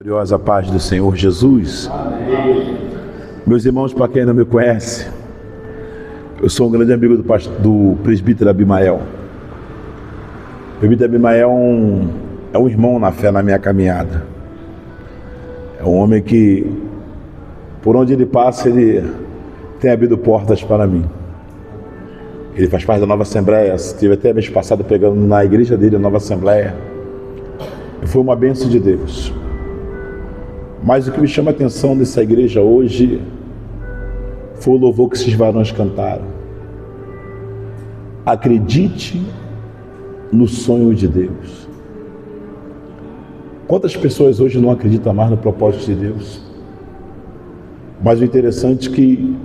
Gloriosa paz do Senhor Jesus. Amém. Meus irmãos, para quem não me conhece, eu sou um grande amigo do presbítero Abimael. O presbítero Abimael é um irmão na fé na minha caminhada. É um homem que, por onde ele passa, ele tem abrido portas para mim. Ele faz parte da Nova Assembleia. Estive até mês passado pegando na igreja dele, a Nova Assembleia. E foi uma bênção de Deus. Mas o que me chama a atenção dessa igreja hoje foi o louvor que esses varões cantaram. Acredite no sonho de Deus. Quantas pessoas hoje não acreditam mais no propósito de Deus? Mas o interessante é que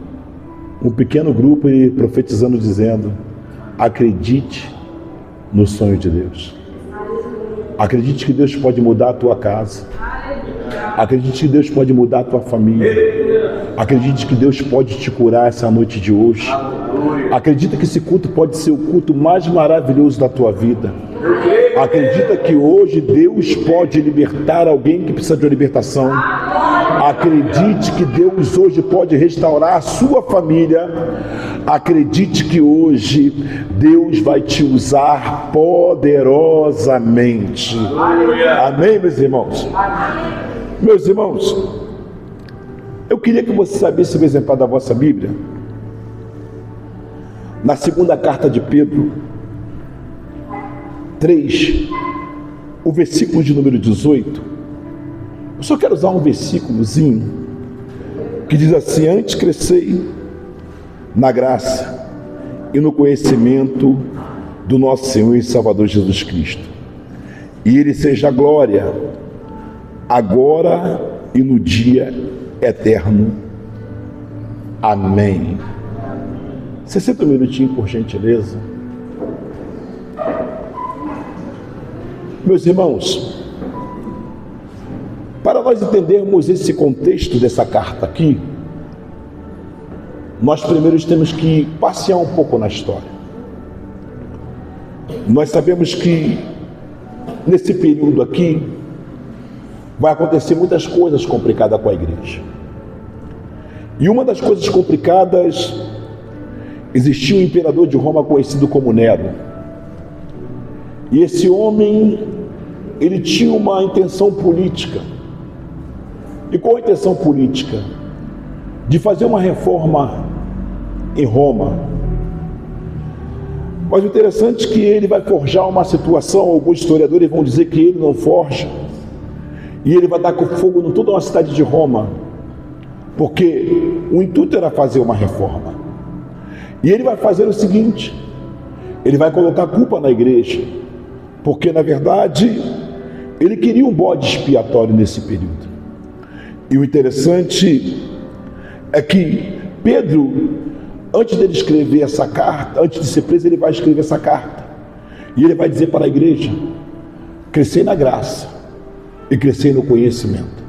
um pequeno grupo profetizando, dizendo: acredite no sonho de Deus. Acredite que Deus pode mudar a tua casa. Acredite que Deus pode mudar a tua família. Acredite que Deus pode te curar essa noite de hoje. Acredita que esse culto pode ser o culto mais maravilhoso da tua vida. Acredita que hoje Deus pode libertar alguém que precisa de uma libertação. Acredite que Deus hoje pode restaurar a sua família. Acredite que hoje Deus vai te usar poderosamente. Amém, meus irmãos? Meus irmãos, eu queria que você sabesse o exemplar da vossa Bíblia. Na segunda carta de Pedro 3, o versículo de número 18. Eu só quero usar um versículozinho que diz assim: antes crescei na graça e no conhecimento do nosso Senhor e Salvador Jesus Cristo, e Ele seja a glória agora e no dia eterno. Amém. Você senta um minutinho, por gentileza. Meus irmãos, para nós entendermos esse contexto dessa carta aqui, nós primeiro temos que passear um pouco na história. Nós sabemos que nesse período aqui vai acontecer muitas coisas complicadas com a igreja. E uma das coisas complicadas, existia um imperador de Roma conhecido como Nero. E esse homem, ele tinha uma intenção política. E qual a intenção política? De fazer uma reforma em Roma. Mas o interessante é que ele vai forjar uma situação, alguns historiadores vão dizer que ele não forja, e ele vai dar com fogo em toda uma cidade de Roma, porque o intuito era fazer uma reforma. E ele vai fazer o seguinte: ele vai colocar culpa na igreja, porque na verdade ele queria um bode expiatório nesse período. E o interessante é que Pedro, antes dele escrever essa carta, antes de ser preso, ele vai escrever essa carta, e ele vai dizer para a igreja: crescei na graça e crescei no conhecimento.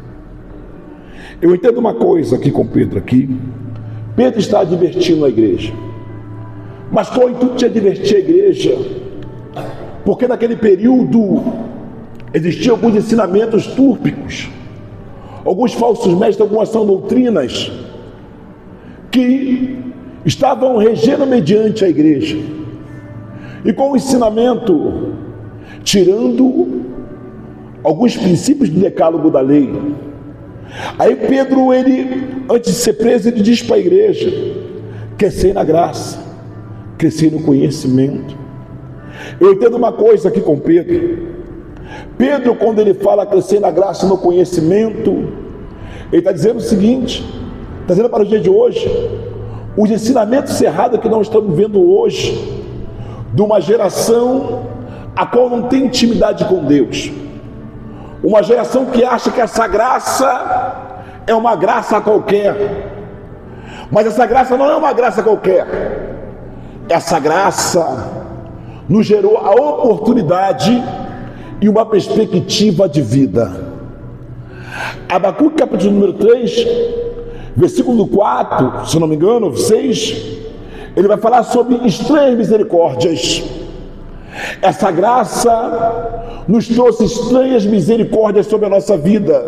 Eu entendo uma coisa aqui com Pedro aqui. Pedro está advertindo a igreja. Mas qual o intuito de advertir a igreja? Porque naquele período existiam alguns ensinamentos túrpicos, alguns falsos mestres, algumas são doutrinas que estavam regendo mediante a igreja, e com o ensinamento tirando alguns princípios do decálogo da lei. Aí Pedro, ele, antes de ser preso, ele diz para a igreja: crescei na graça, cresci no conhecimento. Eu entendo uma coisa aqui com Pedro. Pedro, quando ele fala crescer na graça e no conhecimento, ele está dizendo o seguinte, está dizendo para o dia de hoje, os ensinamentos errados que nós estamos vendo hoje, de uma geração a qual não tem intimidade com Deus, uma geração que acha que essa graça é uma graça qualquer, mas essa graça não é uma graça qualquer. Essa graça nos gerou a oportunidade e uma perspectiva de vida. Abacuque, capítulo número 3, versículo 4, se não me engano, 6, ele vai falar sobre estranhas misericórdias. Essa graça nos trouxe estranhas misericórdias sobre a nossa vida.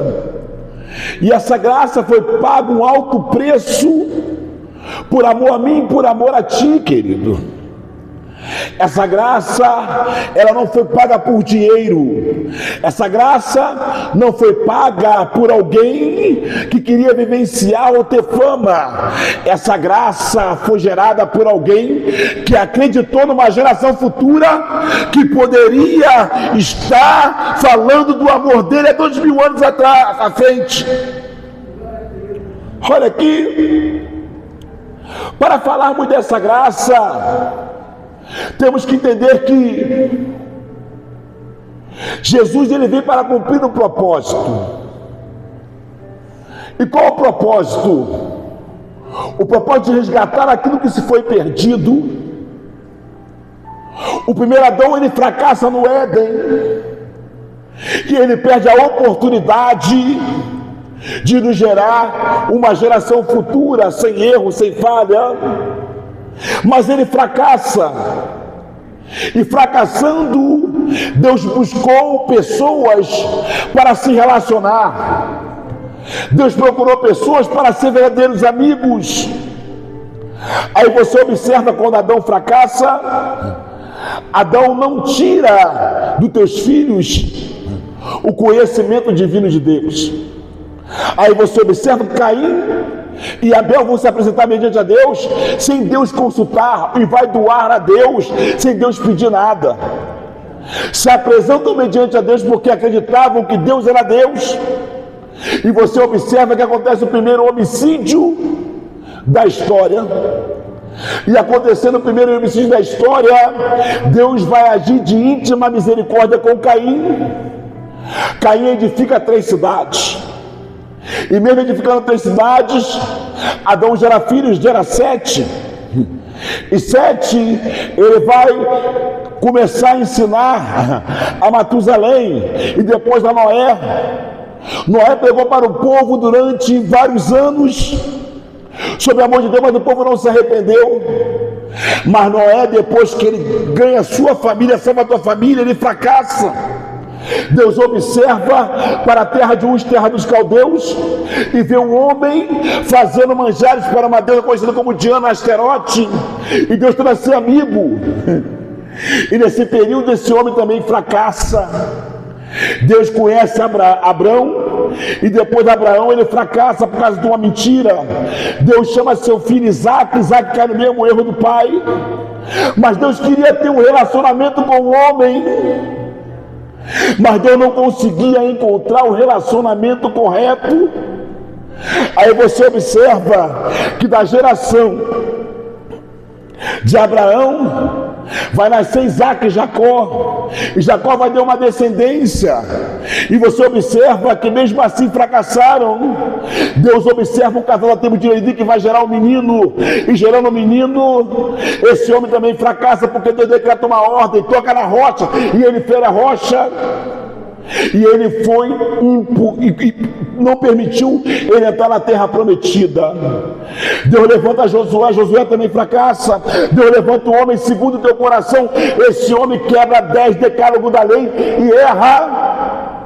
E essa graça foi paga um alto preço por amor a mim, por amor a ti, querido. Essa graça, ela não foi paga por dinheiro. Essa graça não foi paga por alguém que queria vivenciar ou ter fama. Essa graça foi gerada por alguém que acreditou numa geração futura que poderia estar falando do amor dele há 2000 anos atrás, à frente. Olha aqui, para falarmos dessa graça, temos que entender que Jesus, ele veio para cumprir um propósito. E qual o propósito? O propósito de resgatar aquilo que se foi perdido. O primeiro Adão, ele fracassa no Éden, e ele perde a oportunidade de nos gerar uma geração futura, sem erro, sem falha. Mas ele fracassa, e fracassando, Deus buscou pessoas para se relacionar. Deus procurou pessoas para ser verdadeiros amigos. Aí você observa, quando Adão fracassa, Adão não tira dos teus filhos o conhecimento divino de Deus. Aí você observa que Caim e Abel vão se apresentar mediante a Deus, sem Deus consultar, e vai doar a Deus, sem Deus pedir nada. Se apresentam mediante a Deus porque acreditavam que Deus era Deus. E você observa que acontece o primeiro homicídio da história. E acontecendo o primeiro homicídio da história, Deus vai agir de íntima misericórdia com Caim. Caim edifica 3 cidades. E mesmo edificando 3 cidades, Adão gera filhos, gera 7. E 7, ele vai começar a ensinar a Matusalém, e depois a Noé. Noé pregou para o povo durante vários anos sobre o amor de Deus, mas o povo não se arrependeu. Mas Noé, depois que ele ganha sua família, salva a tua família, ele fracassa. Deus observa para a terra de Uz, terra dos caldeus, e vê um homem fazendo manjares para uma deusa conhecida como Diana, Asterote, e Deus traz ser amigo. E nesse período esse homem também fracassa. Deus conhece Abraão, e depois de Abraão ele fracassa por causa de uma mentira. Deus chama seu filho Isaac, Isaac cai no mesmo erro do pai. Mas Deus queria ter um relacionamento com o homem, mas Deus não conseguia encontrar o relacionamento correto. Aí você observa que da geração de Abraão vai nascer Isaac e Jacó, e Jacó vai ter uma descendência, e você observa que mesmo assim fracassaram. Deus observa um casal da tribo de Levi que vai gerar um menino, e gerando um menino, esse homem também fracassa, porque Deus decreta uma ordem, toca na rocha, e ele fere a rocha, e ele foi não permitiu ele entrar na terra prometida. Deus levanta Josué, Josué também fracassa. Deus levanta o homem segundo o teu coração, esse homem quebra 10 decálogos da lei e erra.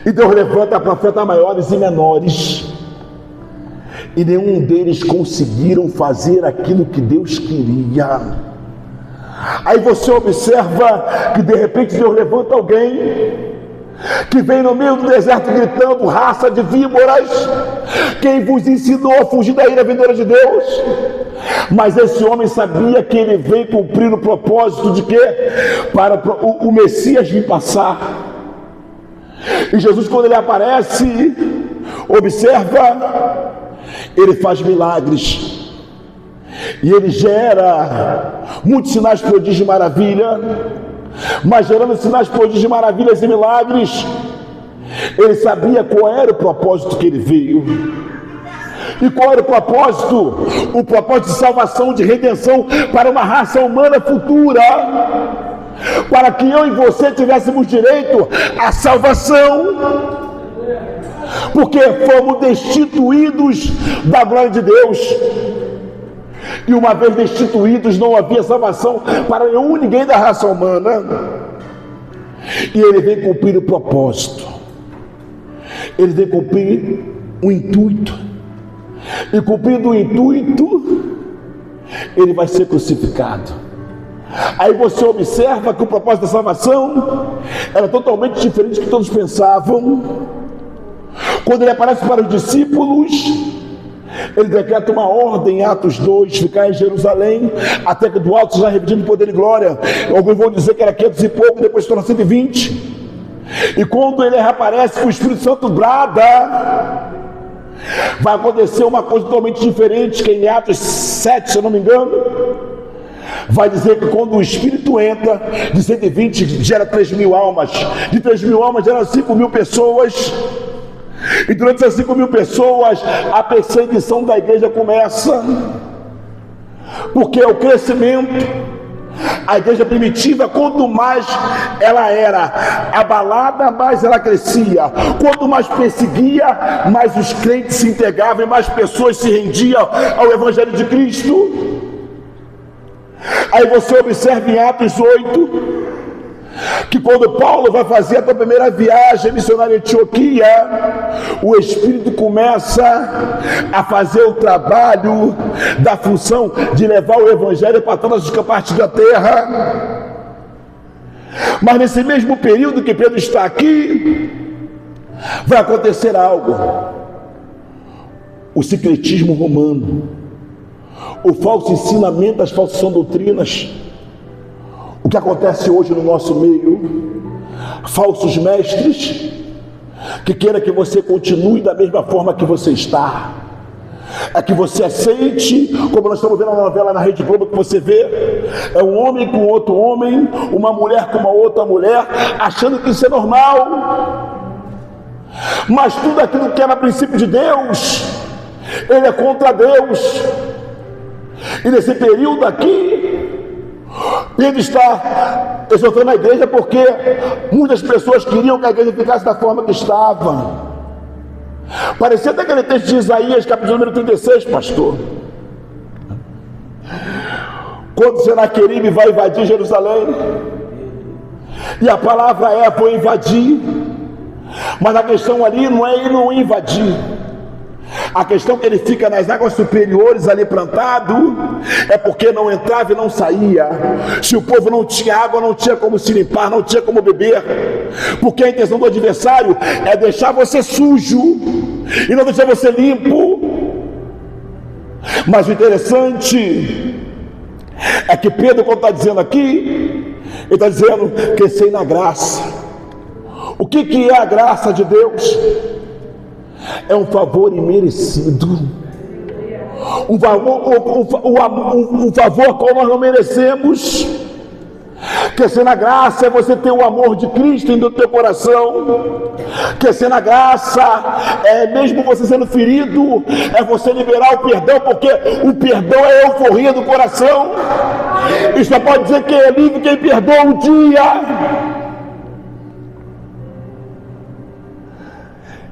E Deus levanta profetas maiores e menores, e nenhum deles conseguiram fazer aquilo que Deus queria. Aí você observa que de repente Deus levanta alguém que vem no meio do deserto gritando: raça de víboras, quem vos ensinou a fugir da ira vindoura de Deus? Mas esse homem sabia que ele veio cumprir o propósito de quê? Para o Messias vir passar. E Jesus, quando ele aparece, observa, ele faz milagres. E ele gera muitos sinais, prodígios e maravilha. Mas gerando sinais, prodígios, maravilhas e milagres, ele sabia qual era o propósito que ele veio. E qual era o propósito? O propósito de salvação, de redenção para uma raça humana futura, para que eu e você tivéssemos direito à salvação, porque fomos destituídos da glória de Deus. E uma vez destituídos, não havia salvação para ninguém da raça humana. E ele vem cumprir o propósito. Ele vem cumprir o intuito. E cumprindo o intuito, ele vai ser crucificado. Aí você observa que o propósito da salvação era totalmente diferente do que todos pensavam. Quando ele aparece para os discípulos, ele decreta uma ordem em Atos 2, ficar em Jerusalém, até que do alto seja revestido de poder e glória. Alguns vão dizer que era 500 e pouco, depois se torna 120. E quando ele reaparece, o Espírito Santo brada, vai acontecer uma coisa totalmente diferente, que em Atos 7, se eu não me engano, vai dizer que quando o Espírito entra, de 120 gera 3.000 almas, de 3.000 almas gera 5.000 pessoas, e durante essas 5.000 pessoas, a perseguição da igreja começa, porque é o crescimento. A igreja primitiva, quanto mais ela era abalada, mais ela crescia. Quanto mais perseguia, mais os crentes se integravam e mais pessoas se rendiam ao Evangelho de Cristo. Aí você observa em Atos 8, que quando Paulo vai fazer a sua primeira viagem missionária em Antioquia, o Espírito começa a fazer o trabalho da função de levar o Evangelho para todas as partes da terra. Mas nesse mesmo período que Pedro está aqui, vai acontecer algo. O sincretismo romano, o falso ensinamento, as falsas doutrinas. O que acontece hoje no nosso meio, falsos mestres, que queira que você continue da mesma forma que você está, é que você aceite, como nós estamos vendo na novela na Rede Globo, que você vê, é um homem com outro homem, uma mulher com uma outra mulher, achando que isso é normal, mas tudo aquilo que era princípio de Deus, ele é contra Deus. E nesse período aqui, Pedro está exortando a igreja porque muitas pessoas queriam que a igreja ficasse da forma que estava. Parecia até aquele texto de Isaías, capítulo número 36, pastor. Quando Senaqueribe vai invadir Jerusalém, e a palavra é, foi invadir, mas a questão ali não é ele não invadir. A questão que ele fica nas águas superiores ali plantado é porque não entrava e não saía. Se o povo não tinha água, não tinha como se limpar, não tinha como beber, porque a intenção do adversário é deixar você sujo e não deixar você limpo. Mas o interessante é que Pedro, quando está dizendo aqui, ele está dizendo: crescei na graça. O que é a graça de Deus? É um favor imerecido, um favor qual nós não merecemos. Crescer na graça é você ter o amor de Cristo no teu coração. Crescer na graça é, mesmo você sendo ferido, é você liberar o perdão, porque o perdão é a euforia do coração. E só pode dizer que é livre quem perdoa um dia.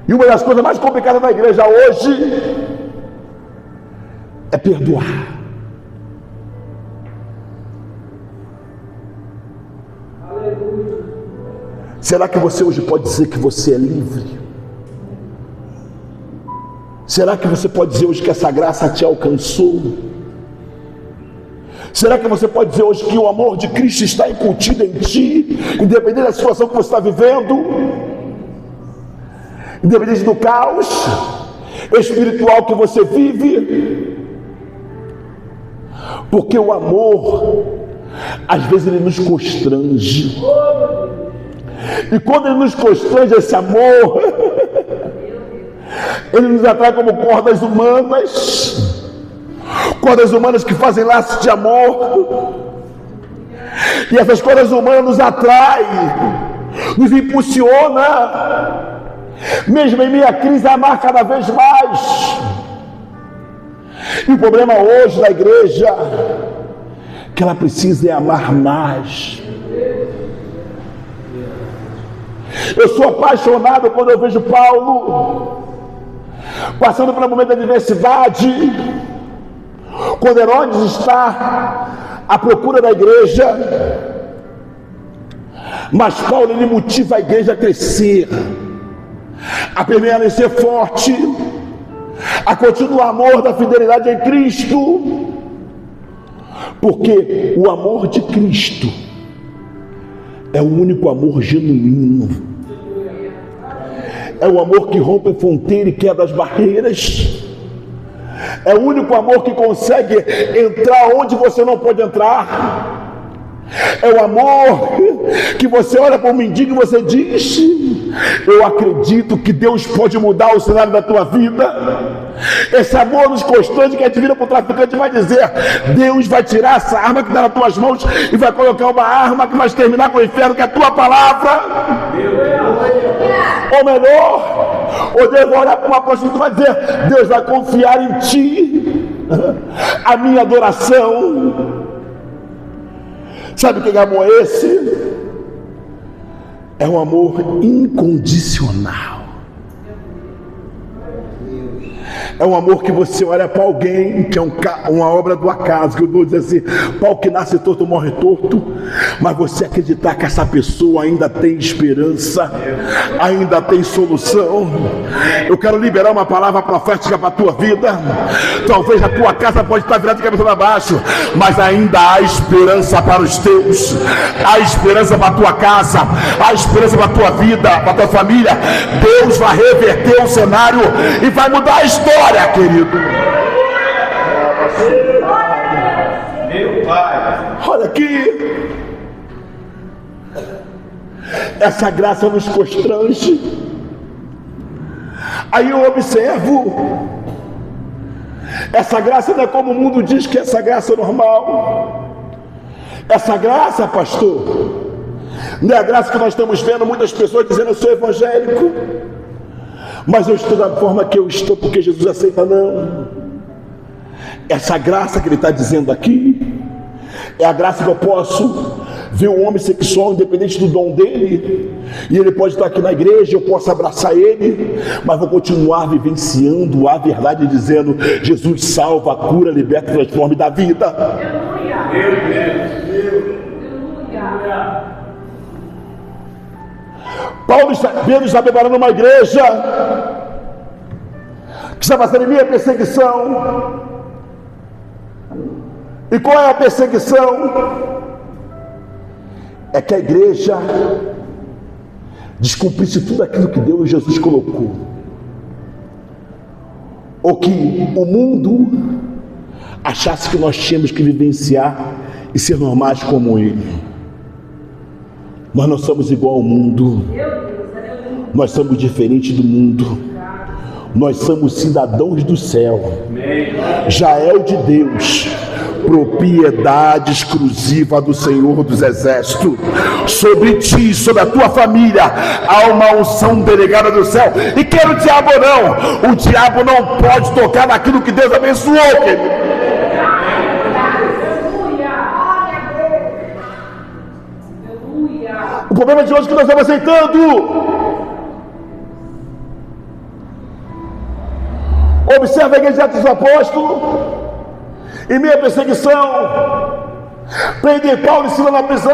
E uma das coisas mais complicadas da igreja hoje é perdoar. Será que você hoje pode dizer que você é livre? Será que você pode dizer hoje que essa graça te alcançou? Será que você pode dizer hoje que o amor de Cristo está incutido em ti, independente da situação que você está vivendo? Independente do caos espiritual que você vive? Porque o amor, às vezes, ele nos constrange. E quando ele nos constrange, esse amor, ele nos atrai como cordas humanas que fazem laços de amor. E essas cordas humanas nos atraem, nos impulsiona, mesmo em meio à crise, a amar cada vez mais. E o problema hoje da igreja, que ela precisa é amar mais. Eu sou apaixonado quando eu vejo Paulo passando por um momento de adversidade, quando Herodes está à procura da igreja. Mas Paulo, ele motiva a igreja a crescer, a permanecer forte, a continuar o amor da fidelidade em Cristo, porque o amor de Cristo é o único amor genuíno, é o amor que rompe a fronteira e quebra as barreiras, é o único amor que consegue entrar onde você não pode entrar. É o amor que você olha para um mendigo e você diz: eu acredito que Deus pode mudar o cenário da tua vida. Esse amor nos constrange, que a gente vira para o traficante e vai dizer: Deus vai tirar essa arma que está nas tuas mãos e vai colocar uma arma que vai exterminar com o inferno, que é a tua palavra. Ou melhor, ou Deus vai olhar para uma prostituta e vai dizer: Deus vai confiar em ti a minha adoração. Sabe que amor é esse? É um amor incondicional. É um amor que você olha para alguém que é uma obra do acaso, que eu vou dizer assim: pau que nasce torto morre torto, mas você acreditar que essa pessoa ainda tem esperança, ainda tem solução. Eu quero liberar uma palavra profética para a tua vida. Talvez a tua casa pode estar virada de cabeça para baixo, mas ainda há esperança para os teus, há esperança para a tua casa, há esperança para a tua vida, para a tua família. Deus vai reverter o cenário e vai mudar a história, querido. Meu Pai, olha aqui, essa graça nos constrange. Aí eu observo, essa graça não é como o mundo diz que essa graça é normal. Essa graça, pastor, não é a graça que nós estamos vendo muitas pessoas dizendo: eu sou evangélico, mas eu estou da forma que eu estou porque Jesus aceita. Não. Essa graça que ele está dizendo aqui é a graça que eu posso ver um homem sexual, independente do dom dele, e ele pode estar aqui na igreja, eu posso abraçar ele, mas vou continuar vivenciando a verdade, dizendo: Jesus salva, cura, liberta, transforma e dá vida. Pedro está preparando uma igreja que está passando em meio à perseguição. E qual é a perseguição? É que a igreja descumprisse tudo aquilo que Deus e Jesus colocou, ou que o mundo achasse que nós tínhamos que vivenciar e ser normais como ele. Mas nós somos igual ao mundo, nós somos diferentes do mundo, nós somos cidadãos do céu, Jael de Deus, propriedade exclusiva do Senhor dos Exércitos. Sobre ti, sobre a tua família, há uma unção delegada do céu. E quer o diabo não, o diabo não pode tocar naquilo que Deus abençoou, querido. O problema de hoje é que nós estamos aceitando. Observa a igreja dos apóstolos, em meio à perseguição, prendem Paulo e Silas na prisão.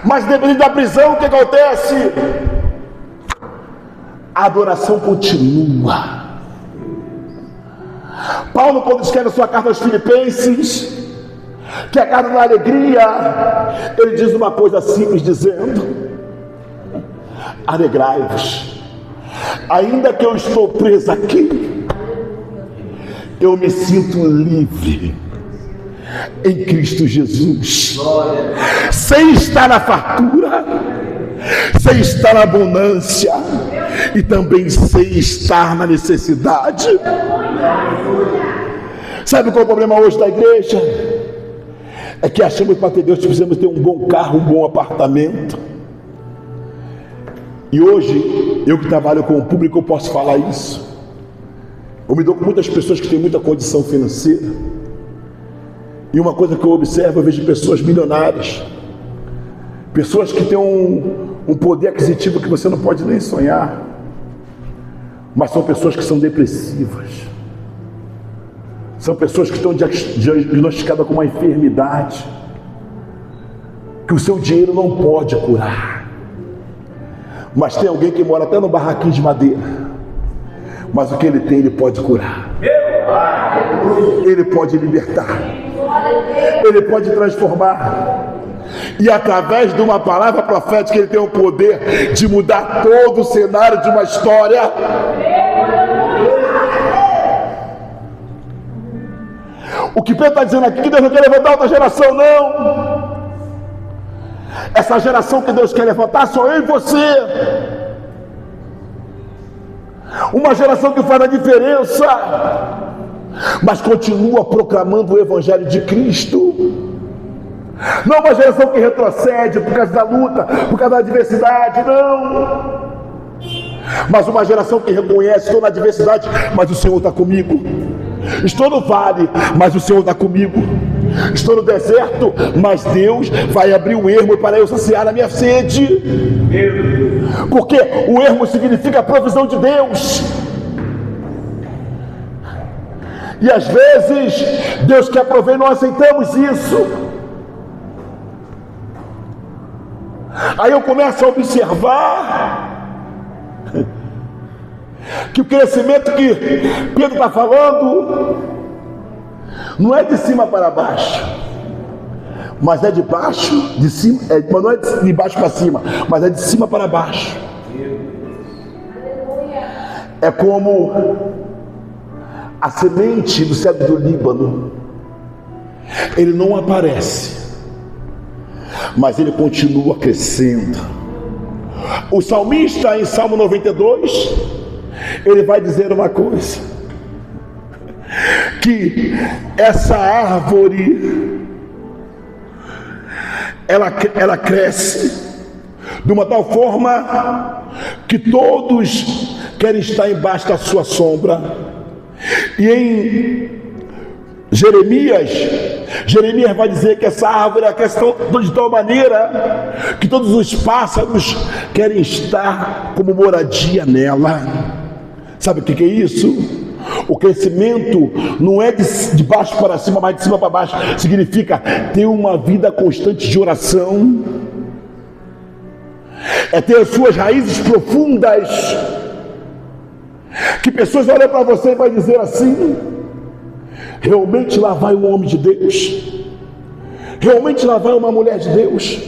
Mas dependendo da prisão, o que acontece? A adoração continua. Paulo, quando escreve a sua carta aos Filipenses, que é a carta da alegria, ele diz uma coisa simples, dizendo: alegrai-vos. Ainda que eu estou preso aqui, eu me sinto livre em Cristo Jesus, sem estar na fartura, sem estar na abundância, e também sem estar na necessidade. Sabe qual é o problema hoje da igreja? É que achamos que para ter Deus precisamos ter um bom carro, um bom apartamento. E hoje, eu que trabalho com o público, eu posso falar isso. Eu me dou com muitas pessoas que têm muita condição financeira. E uma coisa que eu observo, eu vejo pessoas milionárias, pessoas que têm um poder aquisitivo que você não pode nem sonhar, mas são pessoas que são depressivas, são pessoas que estão diagnosticadas com uma enfermidade. que o seu dinheiro não pode curar. Mas tem alguém que mora até no barraquinho de madeira, mas o que ele tem, ele pode curar, ele pode libertar, ele pode transformar. E através de uma palavra profética, ele tem o poder de mudar todo o cenário de uma história. O que Pedro está dizendo aqui, que Deus não quer levantar outra geração, não. Essa geração que Deus quer levantar sou eu e você. Uma geração que faz a diferença, mas continua proclamando o Evangelho de Cristo. Não uma geração que retrocede por causa da luta, por causa da adversidade, não. Mas uma geração que reconhece: estou na adversidade, mas o Senhor está comigo. Estou no vale, mas o Senhor está comigo. Estou no deserto, mas Deus vai abrir um ermo para eu saciar a minha sede. Porque o ermo significa a provisão de Deus. E às vezes Deus quer prover e nós aceitamos isso. Aí eu começo a observar que o crescimento que Pedro está falando não é de cima para baixo, mas é de baixo, de cima, mas não é de baixo para cima, mas é de cima para baixo. É como a semente do cedro do Líbano. Ele não aparece, mas ele continua crescendo. O salmista, em Salmo 92, ele vai dizer uma coisa: que essa árvore ela cresce de uma tal forma que todos querem estar embaixo da sua sombra. E em Jeremias vai dizer que essa árvore cresce de tal maneira que todos os pássaros querem estar como moradia nela. Sabe o que é isso? O crescimento não é de baixo para cima, mas de cima para baixo. Significa ter uma vida constante de oração, é ter as suas raízes profundas, que pessoas olham para você e vai dizer assim: realmente lá vai um homem de Deus, realmente lá vai uma mulher de Deus,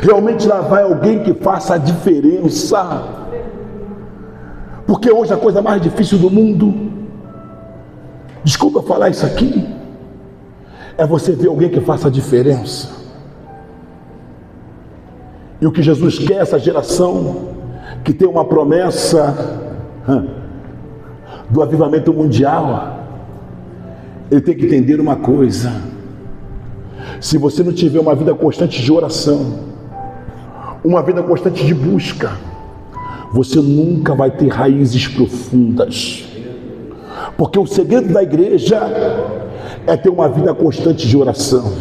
realmente lá vai alguém que faça a diferença. Porque hoje a coisa mais difícil do mundo, desculpa falar isso aqui, é você ver alguém que faça a diferença. E o que Jesus quer, essa geração que tem uma promessa do avivamento mundial, ele tem que entender uma coisa: se você não tiver uma vida constante de oração, uma vida constante de busca, você nunca vai ter raízes profundas. Porque o segredo da igreja é ter uma vida constante de oração.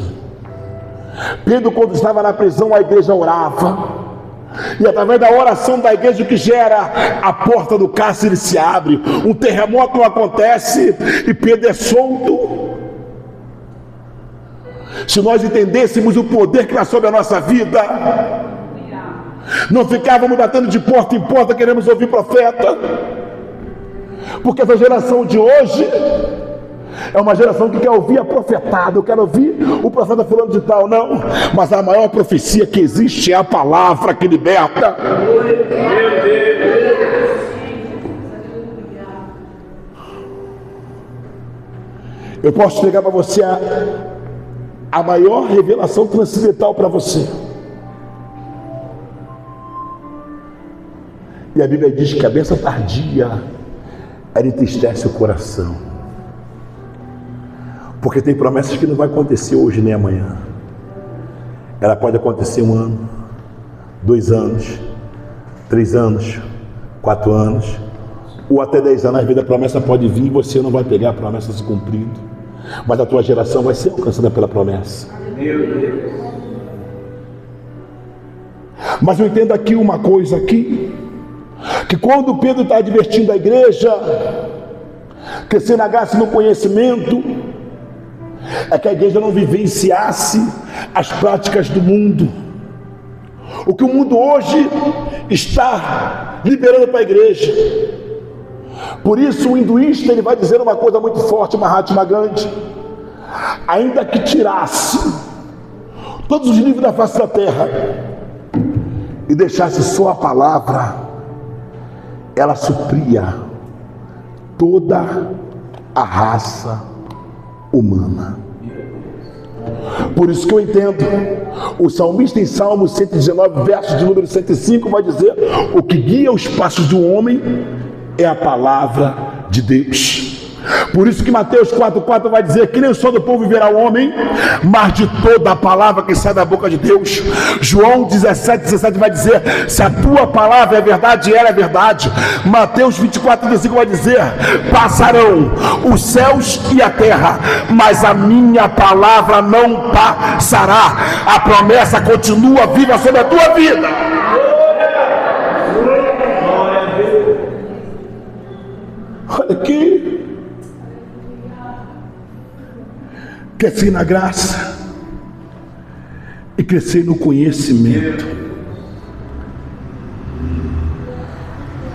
Pedro, quando estava na prisão, a igreja orava, e através da oração da igreja, o que gera? A porta do cárcere se abre, um terremoto acontece e Pedro é solto. Se nós entendêssemos o poder que está sobre a nossa vida, não ficávamos batendo de porta em porta, queremos ouvir profeta. Porque essa geração de hoje é uma geração que quer ouvir a profetada. Eu quero ouvir o profeta falando de tal. Não, mas a maior profecia que existe é a palavra que liberta. Eu posso entregar para você a maior revelação transcendental para você. E a Bíblia diz que a bênção tardia, ela entristece o coração. Porque tem promessas que não vai acontecer hoje nem amanhã. Ela pode acontecer 1 ano, 2 anos, 3 anos, 4 anos, ou até 10 anos. Às vezes a promessa pode vir e você não vai pegar a promessa se cumprindo, mas a tua geração vai ser alcançada pela promessa. Meu Deus. Mas eu entendo aqui uma coisa aqui, que quando Pedro está advertindo a igreja, crescer na graça e no conhecimento, é que a igreja não vivenciasse as práticas do mundo. O que o mundo hoje está liberando para a igreja. Por isso o hinduísta ele vai dizer uma coisa muito forte, Mahatma Gandhi: ainda que tirasse todos os livros da face da terra e deixasse só a palavra, ela supria toda a raça humana. Por isso que eu entendo, o salmista em Salmo 119, verso de número 105, vai dizer: o que guia os passos do homem é a palavra de Deus. Por isso que Mateus 4,4 vai dizer que nem só do pão viverá o homem, mas de toda a palavra que sai da boca de Deus. João 17,17 vai dizer: se a tua palavra é verdade, ela é verdade. Mateus 24,5 vai dizer: passarão os céus e a terra, mas a minha palavra não passará. A promessa continua viva sobre a tua vida. Olha aqui. Crescer na graça e crescer no conhecimento.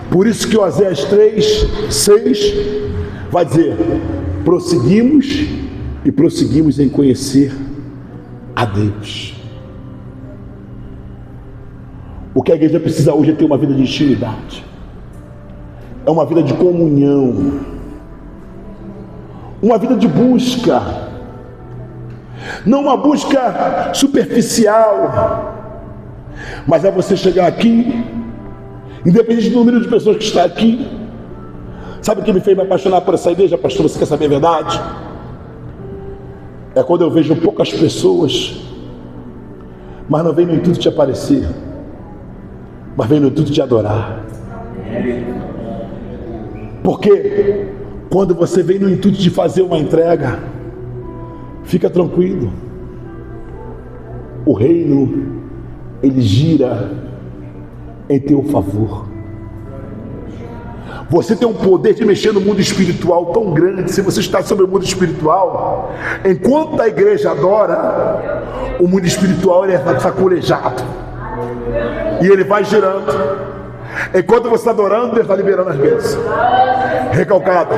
Por isso que Oséias 3:6 vai dizer: prosseguimos e prosseguimos em conhecer a Deus. O que a igreja precisa hoje é ter uma vida de intimidade, é uma vida de comunhão, uma vida de busca. Não uma busca superficial, mas é você chegar aqui, independente do número de pessoas que está aqui. Sabe o que me fez me apaixonar por essa igreja, pastor? Você quer saber a verdade? É quando eu vejo poucas pessoas, mas não vem no intuito de aparecer, mas vem no intuito de adorar. Porque quando você vem no intuito de fazer uma entrega, fica tranquilo, o reino ele gira em teu favor. Você tem um poder de mexer no mundo espiritual tão grande. Se você está sobre o mundo espiritual, enquanto a igreja adora, o mundo espiritual ele é sacolejado e ele vai girando. Enquanto você está adorando, Deus está liberando as bênçãos. Recalcado,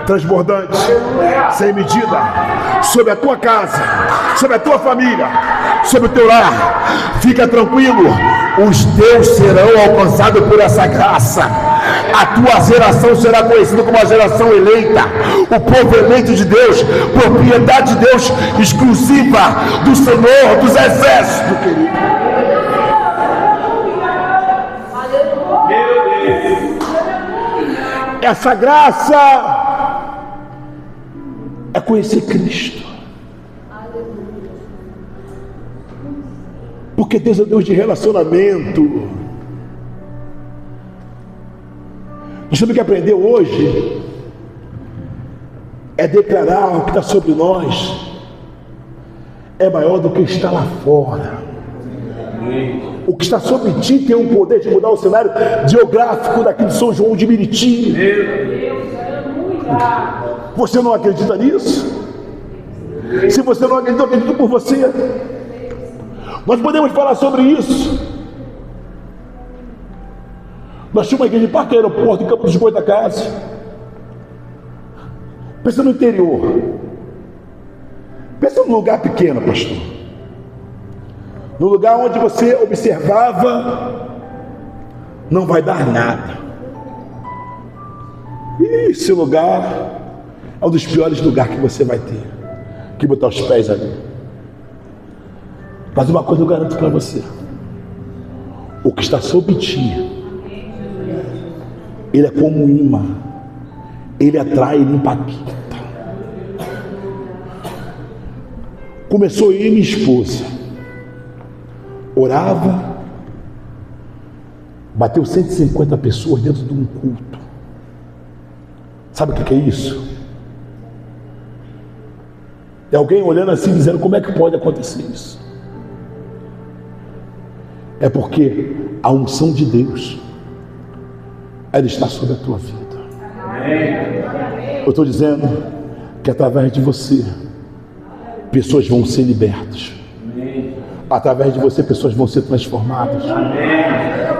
transbordante, sem medida, sobre a tua casa, sobre a tua família, sobre o teu lar. Fica tranquilo, os teus serão alcançados por essa graça. A tua geração será conhecida como a geração eleita, o povo eleito de Deus, propriedade de Deus, exclusiva do Senhor dos exércitos, querido. Essa graça é conhecer Cristo. Porque Deus é Deus de relacionamento. Nós temos que aprender hoje é declarar o que está sobre nós é maior do que está lá fora. O que está sobre ti tem um poder de mudar o cenário geográfico daqui de São João de Meriti. Você não acredita nisso? Se você não acredita, eu acredito por você. Nós podemos falar sobre isso. Nós tínhamos uma igreja de Parque Aeroporto, em Campos dos Goytacazes. Pensa no interior. Pensa num lugar pequeno, pastor. No lugar onde você observava, não vai dar nada. E esse lugar é um dos piores lugares que você vai ter, que botar os pés ali. Mas uma coisa eu garanto para você: o que está sob ti, ele é como um imã, ele atrai, ele impacta. Começou eu e minha esposa, orava, bateu 150 pessoas dentro de um culto. Sabe o que é isso? É alguém olhando assim, dizendo: como é que pode acontecer isso? É porque a unção de Deus, ela está sobre a tua vida. Eu estou dizendo que através de você, pessoas vão ser libertas. Através de você, pessoas vão ser transformadas.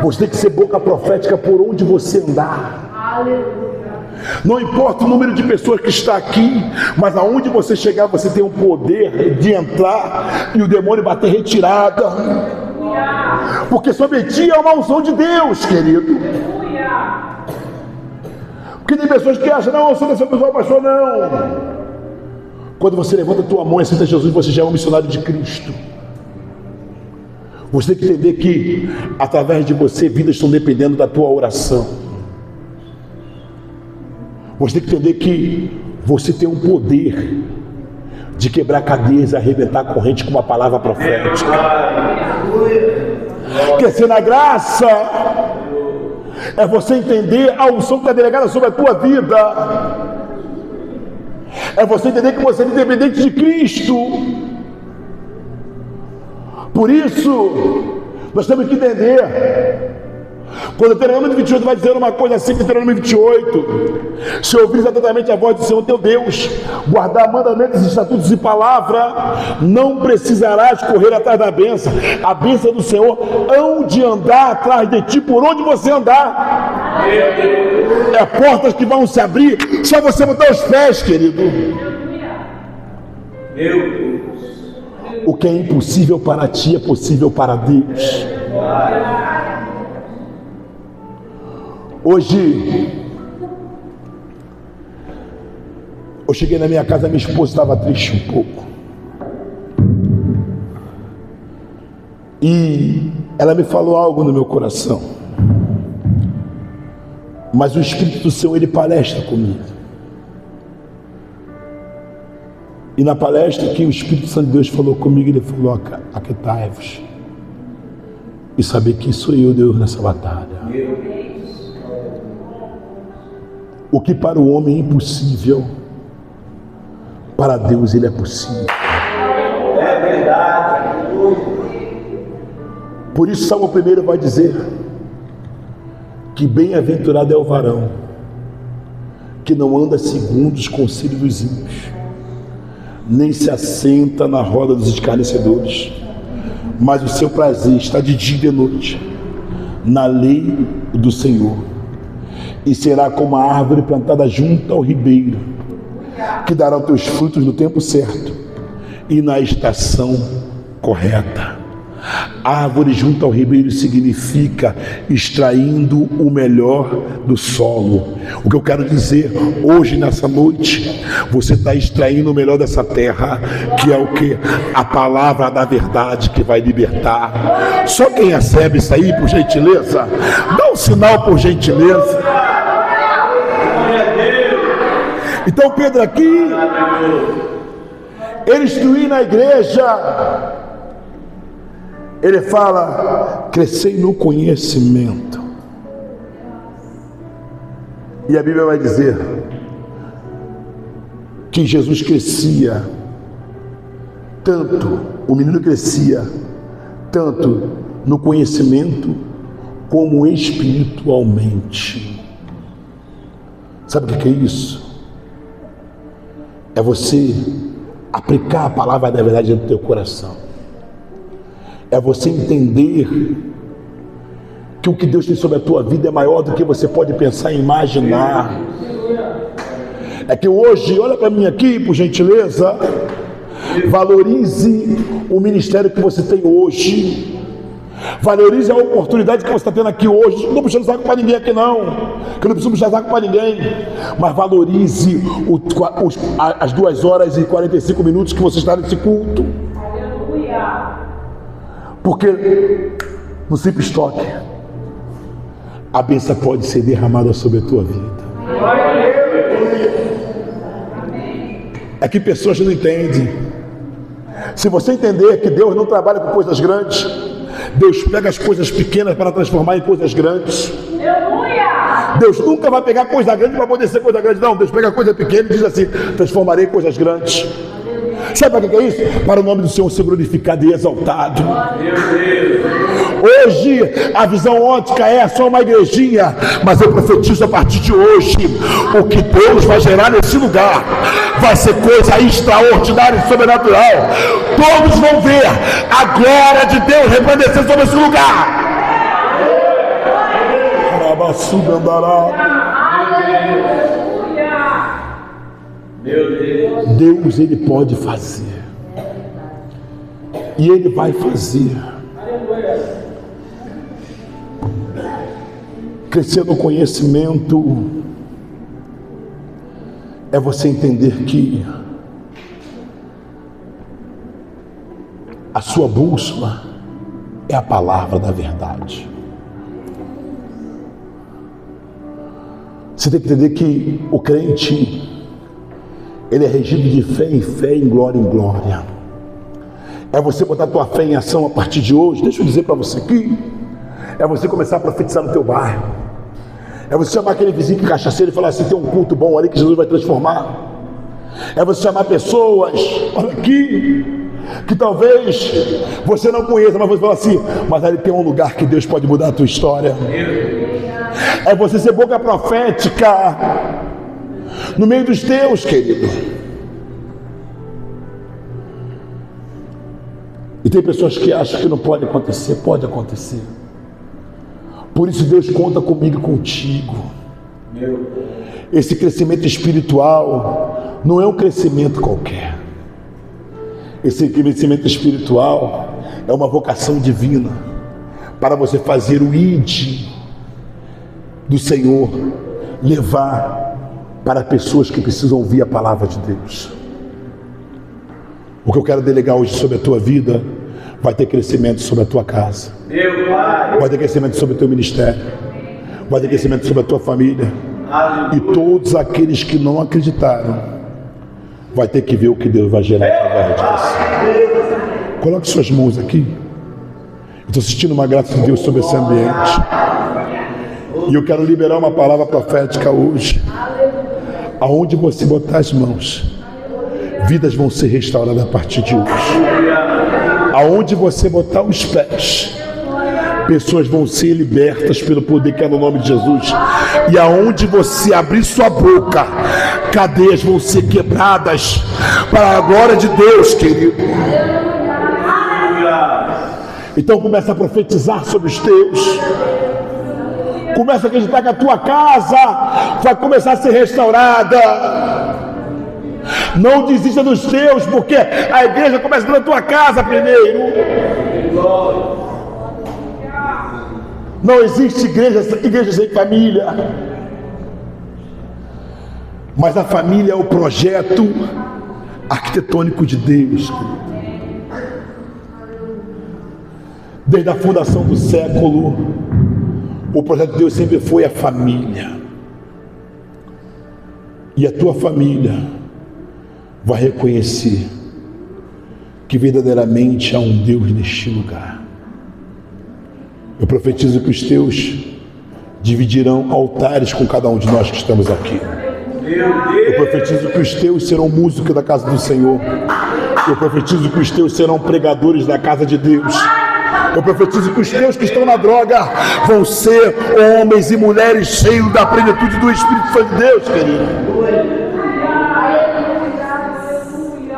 Você tem que ser boca profética por onde você andar. Não importa o número de pessoas que está aqui, mas aonde você chegar, você tem o poder de entrar e o demônio bater retirada. Porque sobre ti é uma unção de Deus, querido. Porque tem pessoas que acham, não, eu sou dessa pessoa, pastor, não. Quando você levanta a tua mão e aceita Jesus, você já é um missionário de Cristo. Você tem que entender que, através de você, vidas estão dependendo da tua oração. Você tem que entender que você tem um poder de quebrar cadeias e arrebentar a corrente com uma palavra profética. Crescer na graça é você entender a unção que está delegada sobre a tua vida. É você entender que você é independente de Cristo. Por isso, nós temos que entender. Quando o Deuteronômio 28 vai dizer uma coisa assim, Deuteronômio 28: se ouvires atentamente a voz do Senhor teu Deus, guardar mandamentos, estatutos e palavra, não precisarás correr atrás da bênção. A bênção do Senhor hão de andar atrás de ti por onde você andar. É portas que vão se abrir, só você botar os pés, querido. O que é impossível para ti é possível para Deus. Hoje, eu cheguei na minha casa, minha esposa estava triste um pouco. E ela me falou algo no meu coração. Mas o Espírito do Senhor, ele palestra comigo. E na palestra que o Espírito Santo de Deus falou comigo, ele falou: aquietai-vos e saber que sou eu, Deus, nessa batalha. O que para o homem é impossível, para Deus ele é possível. É verdade. Por isso Salmo 1 vai dizer que bem-aventurado é o varão que não anda segundo os conselhos dos ímpios, nem se assenta na roda dos escarnecedores, mas o seu prazer está de dia e de noite na lei do Senhor. E será como a árvore plantada junto ao ribeiro, que dará os teus frutos no tempo certo e na estação correta. Árvore junto ao ribeiro significa extraindo o melhor do solo. O que eu quero dizer hoje, nessa noite, você está extraindo o melhor dessa terra, que é o que? A palavra da verdade que vai libertar. Só quem recebe isso aí, por gentileza, dá um sinal, por gentileza. Então Pedro aqui, ele instruiu na igreja. Ele fala: crescei no conhecimento. E a Bíblia vai dizer que Jesus crescia tanto, o menino crescia tanto no conhecimento como espiritualmente. Sabe o que é isso? É você aplicar a palavra da verdade no teu coração. É você entender que o que Deus tem sobre a tua vida é maior do que você pode pensar e imaginar. É que hoje, olha para mim aqui, por gentileza, valorize o ministério que você tem hoje. Valorize a oportunidade que você está tendo aqui hoje. Não estou puxando saco para ninguém aqui não, que eu não preciso puxar saco para ninguém. Mas valorize as 2 horas e 45 minutos que você está nesse culto. Porque no simples toque, a bênção pode ser derramada sobre a tua vida. É que pessoas não entendem. Se você entender que Deus não trabalha com coisas grandes, Deus pega as coisas pequenas para transformar em coisas grandes. Deus nunca vai pegar coisa grande para poder ser coisa grande. Não, Deus pega coisa pequena e diz assim: transformarei em coisas grandes. Sabe para que é isso? Para o nome do Senhor ser glorificado e exaltado. Hoje a visão ótica é só uma igrejinha, mas eu profetizo a partir de hoje, o que Deus vai gerar nesse lugar vai ser coisa extraordinária e sobrenatural. Todos vão ver a glória de Deus resplandecer sobre esse lugar. Deus, ele pode fazer, e ele vai fazer. Crescer no conhecimento é você entender que a sua bússola é a palavra da verdade. Você tem que entender que o crente, ele é regido de fé em fé, em glória em glória. É você botar a tua fé em ação a partir de hoje. Deixa eu dizer para você aqui, é você começar a profetizar no teu bairro. É você chamar aquele vizinho que é cachaceiro e falar assim: tem um culto bom ali que Jesus vai transformar. É você chamar pessoas, olha aqui, que talvez você não conheça, mas você fala assim: mas ali tem um lugar que Deus pode mudar a tua história. É você ser boca profética no meio dos teus, querido. E tem pessoas que acham que não pode acontecer. Pode acontecer. Por isso Deus conta comigo e contigo. Esse crescimento espiritual não é um crescimento qualquer. Esse crescimento espiritual é uma vocação divina para você fazer o ID do Senhor, levar para pessoas que precisam ouvir a palavra de Deus. O que eu quero delegar hoje sobre a tua vida vai ter crescimento sobre a tua casa, vai ter crescimento sobre o teu ministério, vai ter crescimento sobre a tua família. E todos aqueles que não acreditaram vai ter que ver o que Deus vai gerar através de você. Coloque suas mãos aqui. Eu estou sentindo uma graça de Deus sobre esse ambiente, e eu quero liberar uma palavra profética hoje. Aonde você botar as mãos, vidas vão ser restauradas a partir de hoje. Aonde você botar os pés, pessoas vão ser libertas pelo poder que é no nome de Jesus. E aonde você abrir sua boca, cadeias vão ser quebradas para a glória de Deus, querido. Então começa a profetizar sobre os teus. Começa a acreditar que a tua casa vai começar a ser restaurada. Não desista dos teus, porque a igreja começa pela tua casa primeiro. Não existe igreja sem família. Mas a família é o projeto arquitetônico de Deus. Desde a fundação do século, o projeto de Deus sempre foi a família. E a tua família vai reconhecer que verdadeiramente há um Deus neste lugar. Eu profetizo que os teus dividirão altares com cada um de nós que estamos aqui. Eu profetizo que os teus serão músicos da casa do Senhor. Eu profetizo que os teus serão pregadores da casa de Deus. Eu profetizo que os teus que estão na droga vão ser homens e mulheres cheios da plenitude do Espírito Santo de Deus, querido.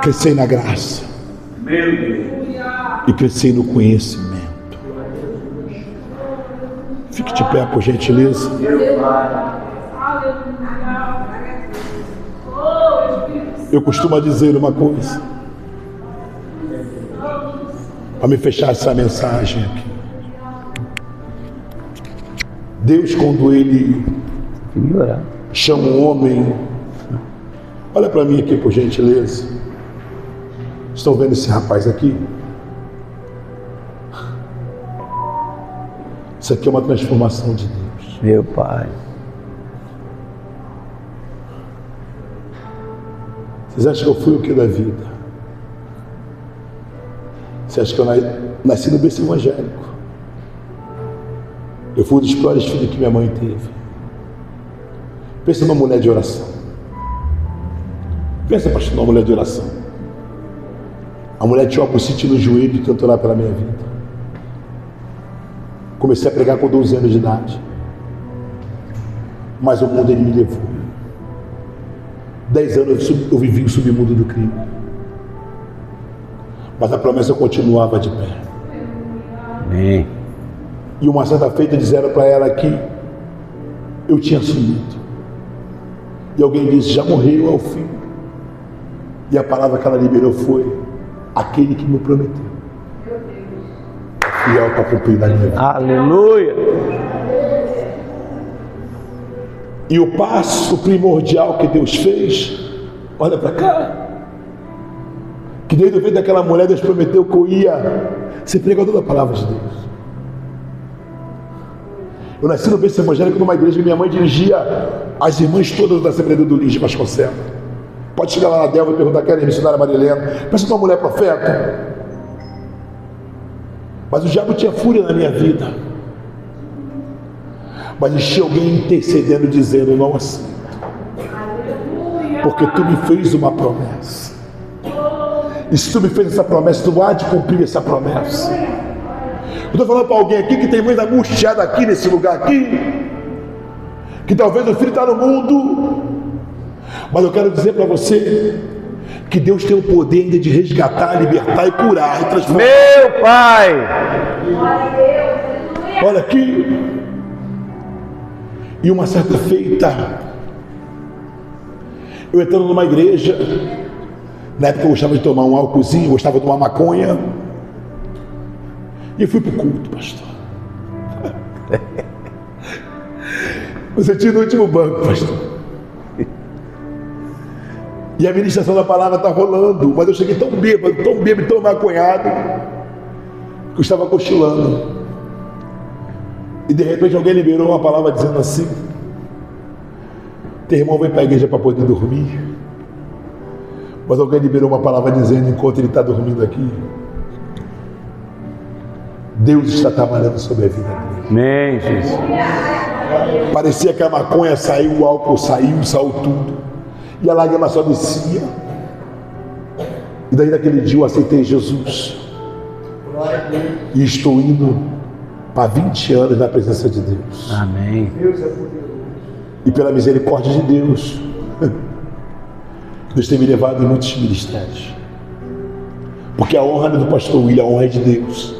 Crescei na graça e crescei no conhecimento. Fique de pé, por gentileza. Eu costumo dizer uma coisa para me fechar essa mensagem aqui. Deus, quando Ele chama um homem, olha para mim aqui, por gentileza. Estão vendo esse rapaz aqui? Isso aqui é uma transformação de Deus. Meu Pai. Vocês acham que eu fui o que da vida? Você acha que eu nasci no berço evangélico? Eu fui um dos piores filhos que minha mãe teve. Pensa numa mulher de oração. Pensa, pastor, numa mulher de oração. A mulher tinha uma bucite no joelho e tentou orar pela minha vida. Comecei a pregar com 12 anos de idade. Mas o mundo ele me levou. 10 anos eu vivi o submundo do crime. Mas a promessa continuava de pé. Amém. E uma certa feita disseram para ela que eu tinha sumido. E alguém disse, já morreu, é o filho. E a palavra que ela liberou foi, aquele que me prometeu. Fiel para cumprir na minha vida. Aleluia. E o passo primordial que Deus fez, olha para cá, que desde o ventre daquela mulher Deus prometeu que eu ia ser pregador da palavra de Deus. Eu nasci no berço evangélico numa igreja que minha mãe dirigia as irmãs todas da Assembleia do Lins de Vasconcelos. Pode chegar lá na Delva e perguntar, quem é a missionária Marilena? Pensa numa mulher profeta. Mas o diabo tinha fúria na minha vida. Mas existia alguém intercedendo, dizendo, não aceito. Porque tu me fez uma promessa. E se tu me fez essa promessa, tu há de cumprir essa promessa. Eu estou falando para alguém aqui que tem mãe angustiada aqui nesse lugar aqui, que talvez o filho está no mundo, mas eu quero dizer para você que Deus tem o poder ainda de resgatar, libertar e curar e transformar. Meu Pai! Olha aqui. E uma certa feita, eu entrando numa igreja, na época eu gostava de tomar um álcoolzinho, gostava de uma maconha, e fui para o culto, pastor. Eu senti no último banco, pastor. E a ministração da palavra está rolando, mas eu cheguei tão bêbado, tão maconhado, que eu estava cochilando. E de repente alguém liberou uma palavra dizendo assim, teu irmão vem para a igreja para poder dormir. Mas alguém liberou uma palavra dizendo, enquanto ele está dormindo aqui, Deus está trabalhando sobre a vida dele. Amém, Jesus. Parecia que a maconha saiu, o álcool saiu tudo. E a lágrima só descia. E daí naquele dia eu aceitei Jesus. E estou indo para 20 anos na presença de Deus. Amém. E pela misericórdia de Deus, Deus tem me levado em muitos ministérios. Porque a honra não é do pastor William, a honra é de Deus.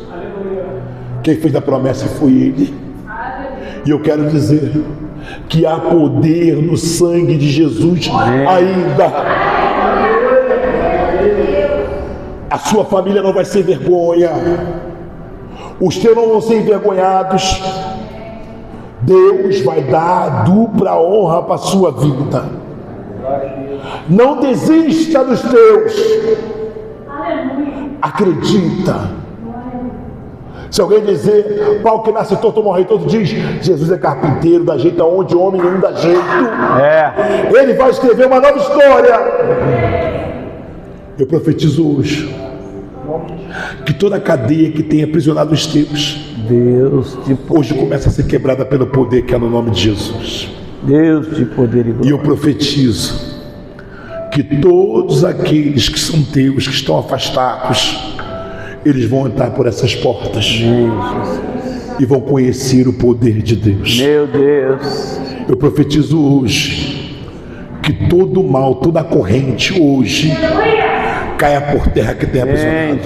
Quem fez a promessa foi Ele. E eu quero dizer que há poder no sangue de Jesus ainda. A sua família não vai ser vergonha. Os teus não vão ser envergonhados. Deus vai dar dupla honra para a sua vida. Não desista dos teus. Acredita. Se alguém dizer, pau que nasce torto morre todo, diz, Jesus é carpinteiro, dá jeito aonde homem nenhum dá jeito. Ele vai escrever uma nova história. Eu profetizo hoje que toda a cadeia que tem aprisionado os teus, Deus de poder, hoje começa a ser quebrada pelo poder que é no nome de Jesus. Deus de poder e glória. E eu profetizo que todos aqueles que são teus, que estão afastados, eles vão entrar por essas portas e vão conhecer o poder de Deus. Meu Deus. Eu profetizo hoje que todo mal, toda corrente hoje caia por terra que tem aprisionado.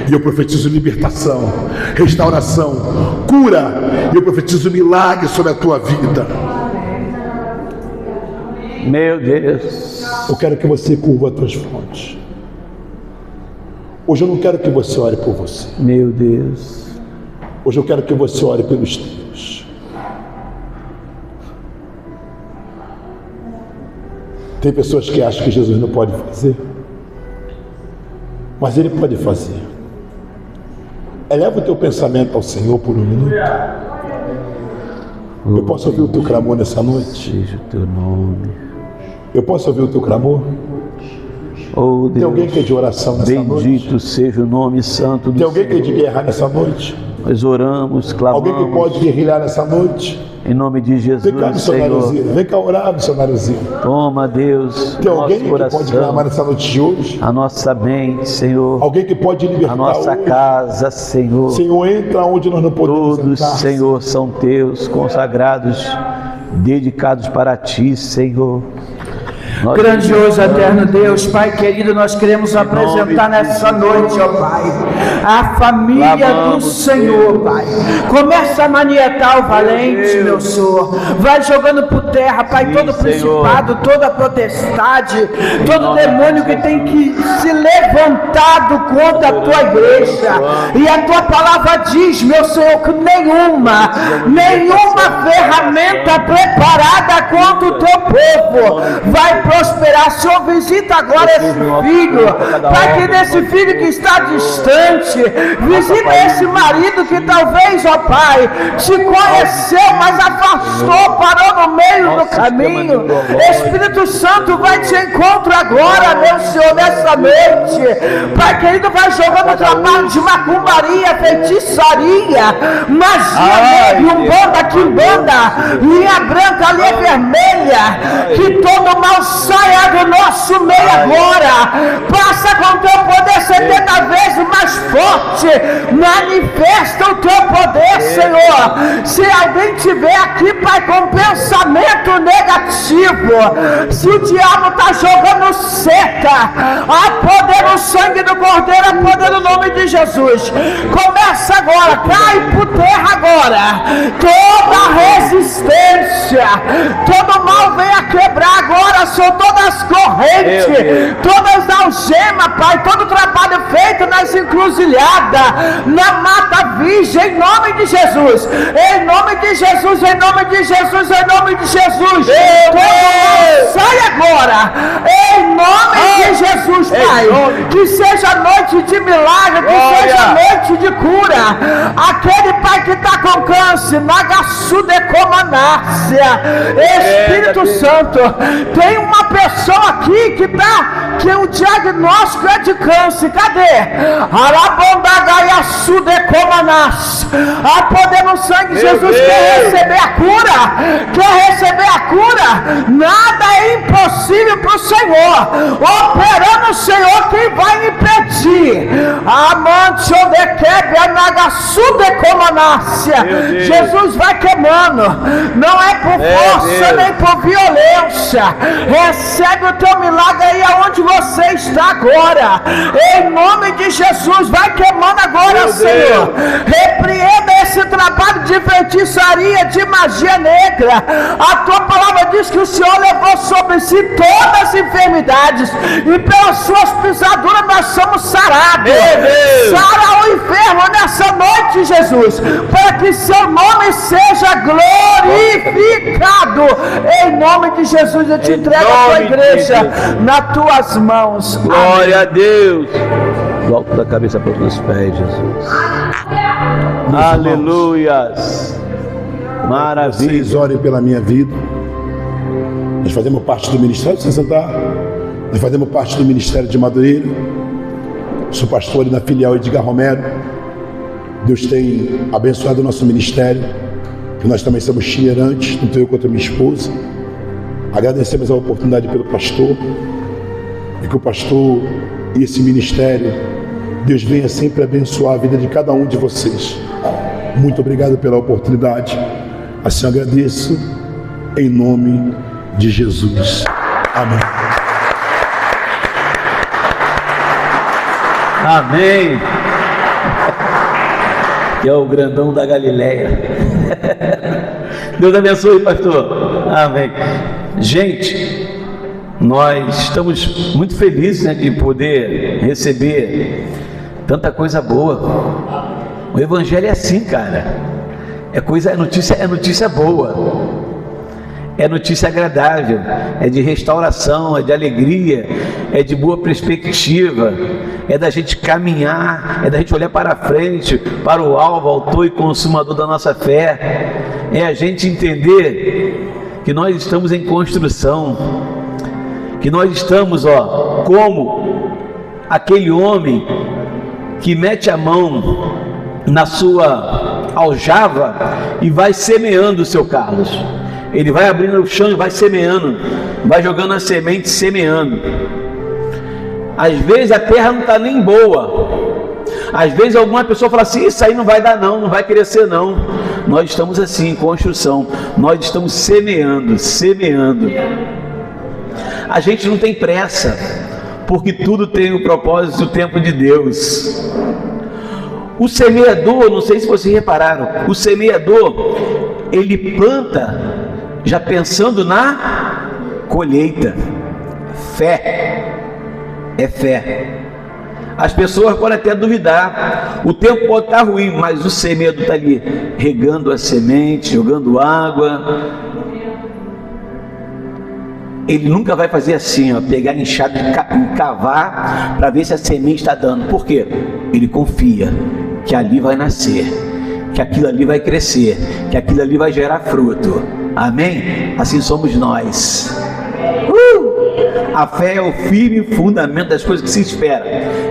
E eu profetizo libertação, restauração, cura. E eu profetizo milagre sobre a tua vida. Meu Deus. Eu quero que você curva as tuas frontes. Hoje eu não quero que você ore por você. Meu Deus. Hoje eu quero que você ore pelos teus. Tem pessoas que acham que Jesus não pode fazer, mas Ele pode fazer. Eleva o teu pensamento ao Senhor por um minuto. Eu posso ouvir o teu clamor nessa noite? Seja o teu nome. Eu posso ouvir o teu clamor? Oh, Deus, tem alguém que é de oração nessa noite? Bendito seja o nome santo do Tem alguém Senhor. que é de guerra nessa noite? Nós oramos, Alguém que clamamos. pode guerrilhar nessa noite? Em nome de Jesus, Vem cá, missionáriozinho. Senhor. Vem cá orar, missionáriozinho. Toma, Deus, Tem nosso alguém que pode clamar coração, nessa noite de hoje? a nossa mente, Senhor, Alguém que pode libertar a nossa hoje? casa, Senhor. Senhor, entra onde nós não podemos Todos, entrar. Senhor, são teus, consagrados, dedicados para ti, Senhor. Nós Grandioso, oramos. eterno Deus, Pai querido, nós queremos apresentar nessa noite, ó Pai, a família do Clamamos, Senhor, Pai. Começa a manietar o valente, Deus. meu Senhor. Vai jogando por terra, Pai, Sim, todo principado, toda potestade, todo nome demônio de que tem que se levantado contra a tua igreja. E a tua palavra diz, meu Senhor, que nenhuma ferramenta preparada contra o teu povo vai prosperar. Senhor, visita agora esse filho, Pai, que desse filho que está distante, visita esse marido que talvez, ó Pai, te conheceu, mas afastou, parou no meio do caminho. Espírito Santo vai te encontrar agora, meu Senhor, nessa noite. Pai querido, vai jogando trabalho de macumbaria, feitiçaria, magia, umbanda, quimbanda, linha branca, linha vermelha, que todo mal saia do nosso meio agora. Passa com o teu poder 70 vezes mais forte. Manifesta o teu poder, Senhor. Se alguém tiver aqui, Pai, com pensamento negativo, se o diabo está jogando seta, há poder no sangue do Cordeiro, há poder no nome de Jesus. Começa agora, cai por terra agora. Toda resistência, todo mal venha quebrar agora, são todas as correntes, todas as algemas, Pai, todo o trabalho feito nas encruzilhadas, na mata virgem, em nome de Jesus, em nome de Jesus, em nome de Jesus, em nome de Jesus. Sai agora, em nome de Jesus, Pai, que seja noite de milagre, que seja noite de cura. Aquele Pai que está com câncer, Nagassudecomanácia, Espírito Santo, tem uma pessoa aqui que o diagnóstico é de câncer. Cadê? Arabondagaiassudecomanás. A poder no sangue de Jesus. Quer receber a cura? Quer receber a cura? Nada é impossível para o Senhor. Operando o Senhor, quem vai impedir? Amante odequebe nagassudecomanácia. Jesus vai queimando. Não é por força nem por violência. Recebe o teu milagre aí aonde você está agora. Em nome de Jesus, vai queimando agora, Senhor. Repreenda esse trabalho de feitiçaria, de magia negra. A tua palavra diz que o Senhor levou sobre si todas as enfermidades e pelas suas pisaduras nós somos sarados. Sara o enfermo nessa noite, Jesus, para que seu nome seja glorificado. Em nome de Jesus, eu te entrego a tua igreja nas tuas mãos. Glória a Deus. Do alto da cabeça para os meus pés, Jesus. Aleluias. Vocês Maravilha. orem pela minha vida. Nós fazemos parte do ministério, sem sentar. Nós fazemos parte do ministério de Madureira. Sou pastor ali na filial Edgar Romero. Deus tem abençoado o nosso ministério, que nós também somos itinerantes, tanto eu quanto a minha esposa. Agradecemos a oportunidade pelo pastor, e que o pastor e esse ministério, Deus venha sempre abençoar a vida de cada um de vocês. Muito obrigado pela oportunidade. Assim eu agradeço, em nome de Jesus. Amém. Amém. Que é o grandão da Galileia. Deus abençoe, pastor. Amém. Gente, nós estamos muito felizes, né, de poder receber tanta coisa boa. O evangelho é assim, cara. É notícia boa. É notícia agradável, é de restauração, é de alegria, é de boa perspectiva, é da gente caminhar, é da gente olhar para frente, para o alvo, autor e consumador da nossa fé. É a gente entender que nós estamos em construção, que nós estamos, como aquele homem que mete a mão na sua aljava e vai semeando o seu Carlos. Ele vai abrindo o chão e vai semeando, vai jogando a semente, semeando. Às vezes a terra não está nem boa. Às vezes alguma pessoa fala assim: isso aí não vai dar não, não vai crescer não. Nós estamos assim, em construção. Nós estamos semeando. A gente não tem pressa, porque tudo tem o propósito e o tempo de Deus. O semeador, não sei se vocês repararam, o semeador, ele planta já pensando na colheita. Fé, é fé. As pessoas podem até duvidar, o tempo pode estar ruim, mas o semeador está ali regando a semente, jogando água. Ele nunca vai fazer assim, ó, pegar enxada e cavar para ver se a semente está dando. Por quê? Ele confia que ali vai nascer, que aquilo ali vai crescer, que aquilo ali vai gerar fruto. Amém? Assim somos nós. A fé é o firme fundamento das coisas que se espera.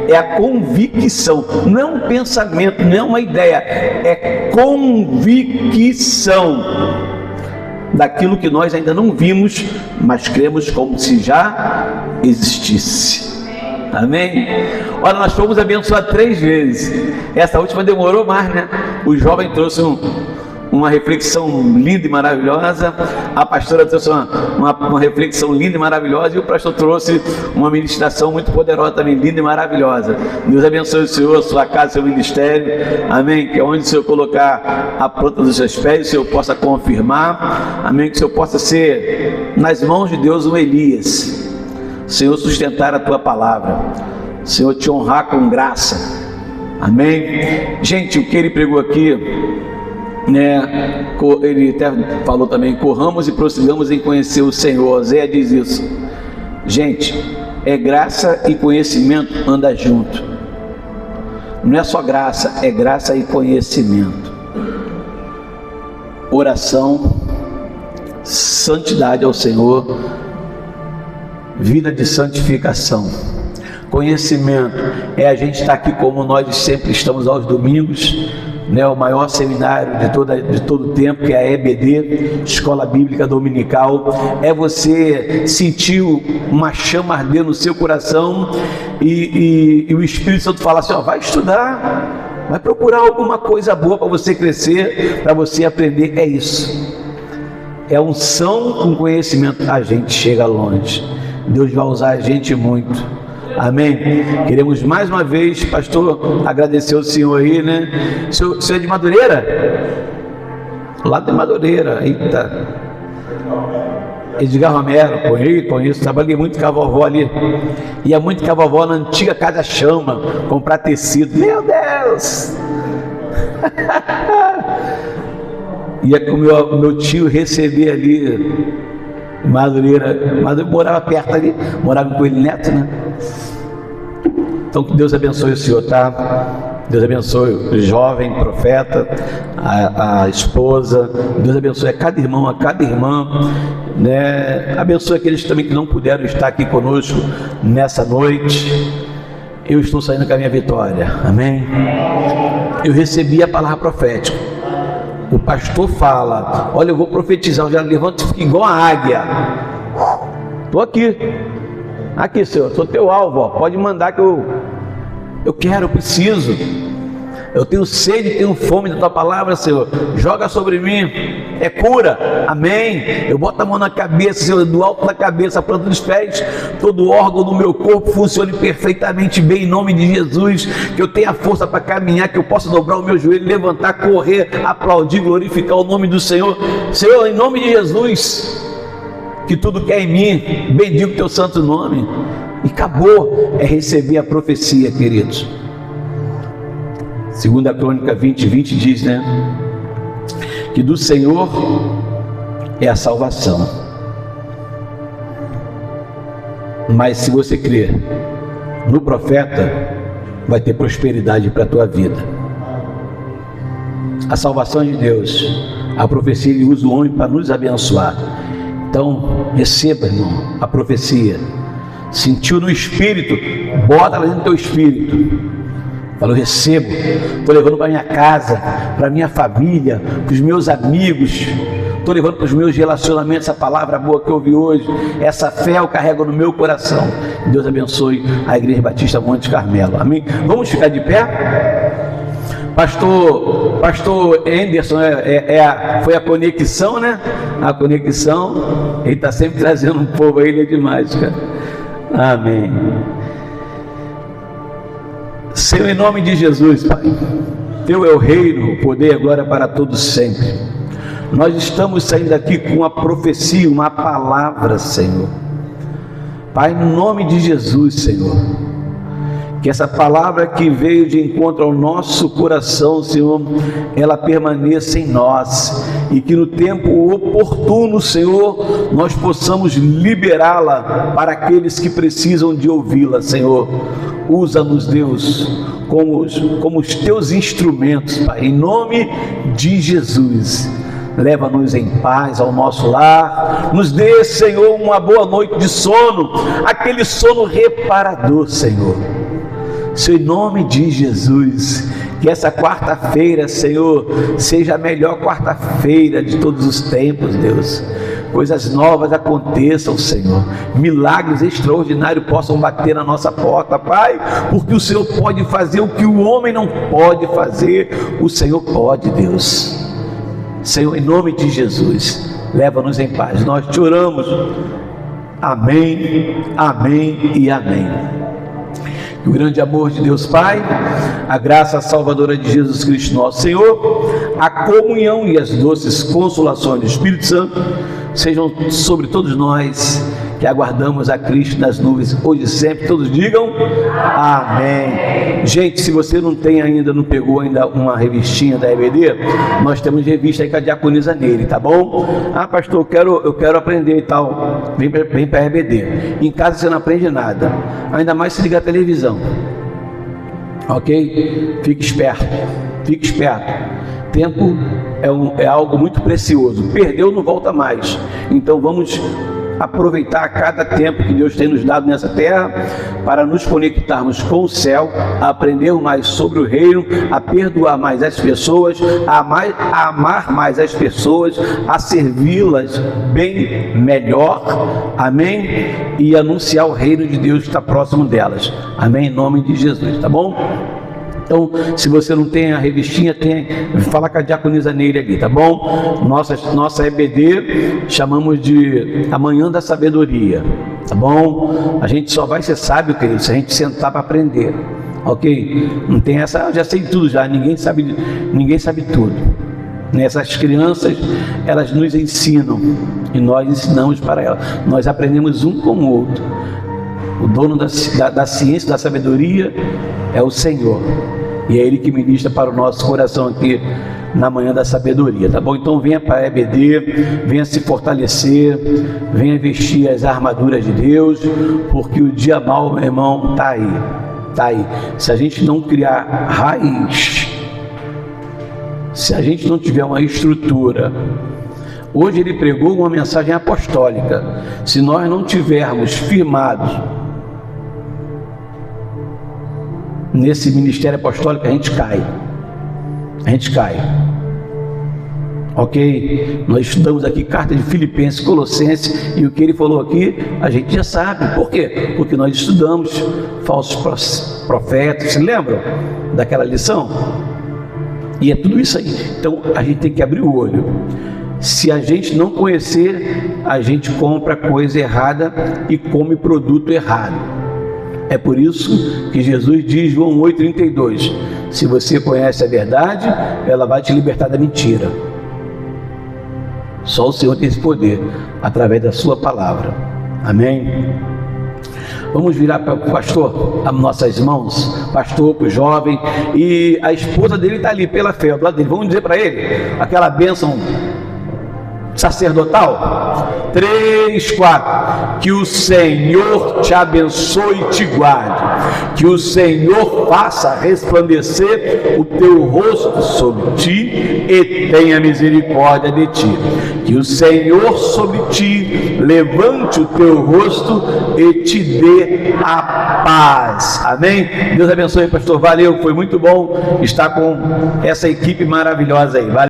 É a convicção, não é um pensamento, não é uma ideia, é convicção daquilo que nós ainda não vimos, mas cremos como se já existisse. Amém? Olha, nós fomos abençoados 3 vezes. Essa última demorou mais, né? O jovem trouxe uma reflexão linda e maravilhosa, a pastora trouxe uma reflexão linda e maravilhosa, e o pastor trouxe uma ministração muito poderosa também, linda e maravilhosa. Deus abençoe o Senhor, a sua casa, seu ministério, amém, que é onde o Senhor colocar a planta dos seus pés, o Senhor possa confirmar, amém, que o Senhor possa ser nas mãos de Deus um Elias, o Senhor sustentar a tua palavra, o Senhor te honrar com graça, amém. Gente, o que ele pregou aqui, né, ele até falou também: corramos e prossigamos em conhecer o Senhor. Zé diz isso. Gente, é graça e conhecimento anda junto. Não é só graça, é graça e conhecimento. Oração, santidade ao Senhor, vida de santificação. Conhecimento é a gente estar aqui como nós sempre estamos aos domingos, né, o maior seminário de todo o tempo, que é a EBD, Escola Bíblica Dominical. É você sentir uma chama arder no seu coração e o Espírito Santo fala assim: ó, vai estudar, vai procurar alguma coisa boa para você crescer, para você aprender. É isso, é unção com conhecimento. A gente chega longe, Deus vai usar a gente muito. Amém? Queremos mais uma vez, pastor, agradecer ao senhor aí, né? O senhor é de Madureira? Lá de Madureira, eita. Edgar Romero, conheço, trabalhei muito com a vovó ali. Ia muito com a vovó na antiga Casa Chama, comprar tecido. Meu Deus! Ia com o meu tio receber ali, Madureira. Mas eu morava perto ali, morava com ele neto, né? Então que Deus abençoe o senhor, tá? Deus abençoe o jovem profeta, a esposa. Deus abençoe a cada irmão, a cada irmã, né? Abençoe aqueles também que não puderam estar aqui conosco nessa noite. Eu estou saindo com a minha vitória, amém? Eu recebi a palavra profética. O pastor fala: olha, eu vou profetizar. Eu já levanto e fico igual a águia. Estou aqui. Aqui, Senhor, sou teu alvo, ó. Pode mandar que eu quero, eu preciso. Eu tenho sede, tenho fome da tua palavra, Senhor. Joga sobre mim, é cura, amém. Eu boto a mão na cabeça, Senhor, do alto da cabeça, a planta dos pés, todo órgão do meu corpo funcione perfeitamente bem, em nome de Jesus. Que eu tenha força para caminhar, que eu possa dobrar o meu joelho, levantar, correr, aplaudir, glorificar o nome do Senhor. Senhor, em nome de Jesus, que tudo que é em mim, bendigo o teu santo nome. E acabou, é receber a profecia, queridos. 2 Crônica 20 diz, né, que do Senhor é a salvação. Mas se você crer no profeta, vai ter prosperidade para a tua vida. A salvação de Deus, a profecia, ele usa o homem para nos abençoar. Então receba, irmão, a profecia. Sentiu no espírito, bota ela dentro do teu espírito. Falou, recebo, estou levando para minha casa, para minha família, para os meus amigos, estou levando para os meus relacionamentos essa palavra boa que eu ouvi hoje, essa fé eu carrego no meu coração. Deus abençoe a Igreja Batista Monte Carmelo, amém? Vamos ficar de pé? Pastor Anderson, foi a conexão, né? A conexão, ele está sempre trazendo um povo aí, ele é demais, cara. Amém. Senhor, em nome de Jesus, Pai, Teu é o reino, o poder e a glória para todos sempre. Nós estamos saindo aqui com uma profecia, uma palavra, Senhor. Pai, no nome de Jesus, Senhor, que essa palavra que veio de encontro ao nosso coração, Senhor, ela permaneça em nós, e que no tempo oportuno, Senhor, nós possamos liberá-la para aqueles que precisam de ouvi-la, Senhor. Usa-nos, Deus, como os teus instrumentos, Pai, em nome de Jesus. Leva-nos em paz ao nosso lar, nos dê, Senhor, uma boa noite de sono, aquele sono reparador, Senhor. Senhor, em nome de Jesus, que essa quarta-feira, Senhor, seja a melhor quarta-feira de todos os tempos, Deus. Coisas novas aconteçam, Senhor, milagres extraordinários possam bater na nossa porta, Pai, porque o Senhor pode fazer o que o homem não pode fazer, o Senhor pode, Deus. Senhor, em nome de Jesus, leva-nos em paz, nós te oramos, amém, amém e amém. Que o grande amor de Deus Pai, a graça salvadora de Jesus Cristo nosso Senhor, a comunhão e as doces consolações do Espírito Santo sejam sobre todos nós que aguardamos a Cristo nas nuvens, hoje e sempre. Todos digam amém. Gente, se você não pegou ainda uma revistinha da EBD, nós temos revista aí com a diaconisa nele, tá bom? Ah, pastor, eu quero aprender e tal. Vem para a EBD. Em casa você não aprende nada, ainda mais se ligar a televisão, ok? Fique esperto, fique esperto. Tempo é algo muito precioso, perdeu não volta mais, então vamos aproveitar cada tempo que Deus tem nos dado nessa terra para nos conectarmos com o céu, a aprender mais sobre o reino, a perdoar mais as pessoas, a amar mais as pessoas, a servi-las bem melhor, amém? E anunciar o reino de Deus que está próximo delas, amém? Em nome de Jesus, tá bom? Então, se você não tem a revistinha, fala com a diaconisa Neire ali, tá bom? Nossa EBD, chamamos de Amanhã da Sabedoria, tá bom? A gente só vai ser sábio, querido, se a gente sentar para aprender, ok? Não tem essa, já sei tudo já, ninguém sabe tudo. Essas crianças, elas nos ensinam, e nós ensinamos para elas, nós aprendemos um com o outro. O dono da ciência, da sabedoria é o Senhor, e é Ele que ministra para o nosso coração aqui na manhã da sabedoria, tá bom? Então venha para a EBD, venha se fortalecer, venha vestir as armaduras de Deus, porque o dia mau, meu irmão, está aí. Se a gente não criar raiz, se a gente não tiver uma estrutura, hoje ele pregou uma mensagem apostólica, se nós não tivermos firmados nesse ministério apostólico, a gente cai, ok? Nós estudamos aqui carta de Filipenses, Colossenses, e o que ele falou aqui, a gente já sabe. Por quê? Porque nós estudamos falsos profetas, se lembram daquela lição? E é tudo isso aí. Então a gente tem que abrir o olho. Se a gente não conhecer, a gente compra coisa errada e come produto errado. É por isso que Jesus diz, João 8,32, se você conhece a verdade, ela vai te libertar da mentira. Só o Senhor tem esse poder, através da sua palavra, amém? Vamos virar para o pastor, as nossas mãos, pastor, para o jovem, e a esposa dele está ali pela fé, do lado dele. Vamos dizer para ele aquela bênção sacerdotal. 3, 4. Que o Senhor te abençoe e te guarde. Que o Senhor faça resplandecer o teu rosto sobre ti e tenha misericórdia de ti. Que o Senhor sobre ti levante o teu rosto e te dê a paz. Amém? Deus abençoe, pastor. Valeu, foi muito bom estar com essa equipe maravilhosa aí. Valeu.